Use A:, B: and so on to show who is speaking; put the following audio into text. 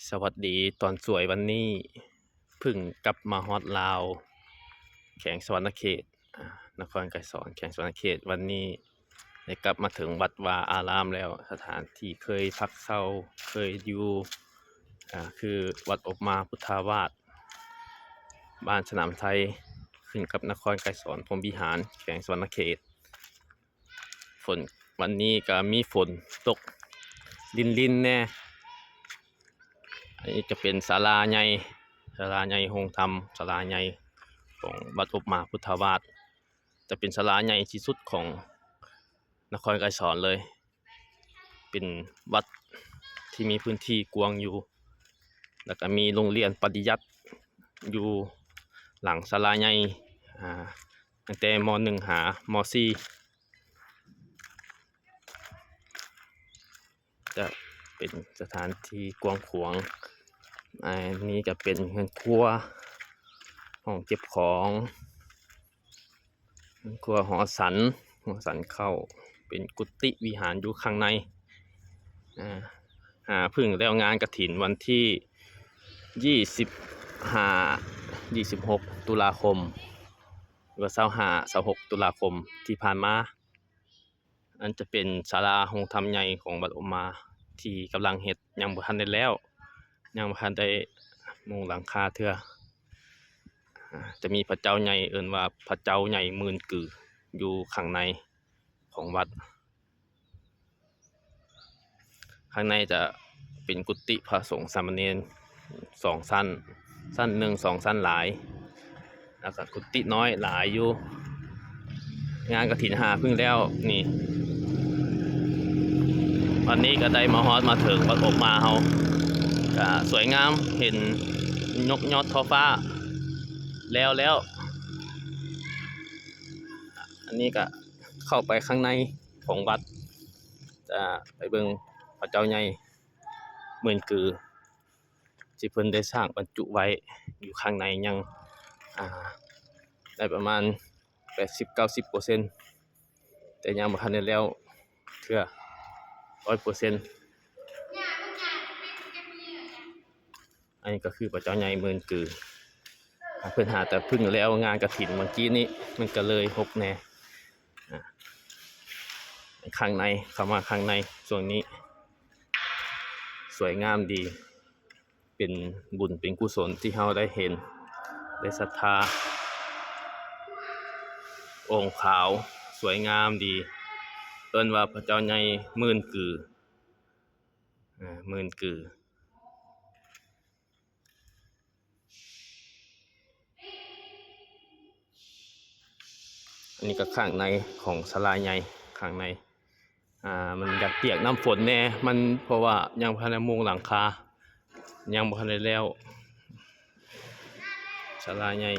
A: สวัสดีตอนสวยวันนี้เพึ่งกลับมาฮอดลาวแขวงสวรรณเขตนครไกรสอนแขวงสวรรณเขตวันนี้ได้กลับมาถึงวัดวาอารามแล้วสถานที่เคยพักเศร้าเคยอยู่คือวัดอบมาพุทธาวาสบ้านสนามไทยขึ้นกับนครไกรสอนพรหมวิหารแขวงสวรรณเขตฝนวันนี้ก็มีฝนตกลินแน่อันนี้จะเป็นศาลาใหญ่โฮงธรรมศาลาใหญ่ของวัดอบมาพุทธาวาสจะเป็นศาลาใหญ่ที่สุดของนครไกรสอนเลยเป็นวัดที่มีพื้นที่กว้างอยู่แล้วก็มีโรงเรียนปฏิยัติอยู่หลังศาลาใหญ่ตั้งแต่ม.1 หาม.4จะเป็นสถานที่กว้างขวางอันนี้จะเป็นห้องครัวห้องเก็บของห้องครัวหอสันเข้าเป็นกุฏิวิหารอยู่ข้างในเพิ่งแล้วงานกฐินวันที่26 ตุลาคมหรือว่า26 ตุลาคมที่ผ่านมาอันจะเป็นศาลาโฮงธรรมใหญ่ของวัดอบมาที่กำลังเฮ็ดยังบ่ทันได้แล้วยังบ่ทันได้มุงหลังคาเทื่อจะมีพระเจ้าใหญ่เอิ้นว่าพระเจ้าใหญ่หมื่นกืออยู่ข้างในของวัดข้างในจะเป็นกุฏิพระสงฆ์สามเณร2 ชั้น1 2 ชั้นหลายแล้วก็กุฏิน้อยหลายอยู่งานกฐินเพิ่งแล้วนี่วันนี้ก็ได้มาฮอดมาถึงวัดอบมาเฮาก็สวยงามเห็นนกยอดท้อฟ้าแล้วอันนี้ก็เข้าไปข้างในของวัดจะไปเบิ่งพระเจ้าใหญ่หมื่นกือที่เพิ่นได้สร้างบรรจุไว้อยู่ข้างในยังได้ประมาณ 80-90% แต่ยังบ่ทันได้แล้วเทื่อ 100% อันนี้ก็คือพระเจ้าใหญ่หมื่นกือเพิ่นแต่เพิ่งแล้วงานกฐินเมื่อกี้นี้มันก็เลยหกแน่ข้างในเข้ามาข้างในส่วนนี้สวยงามดีเป็นบุญเป็นกุศลที่เราได้เห็นได้ศรัทธาองค์ขาวสวยงามดีเอิ้นว่าพระเจ้าใหญ่หมื่นกือหมื่นกืออันนี้ก็ข้างในของศาลาใหญ่ข้างในมันอยากเปียกน้ำฝนแน่มันเพราะว่ายังบ่ทันได้มุงหลังคายังบ่ทันได้แล้วศาลาใหญ่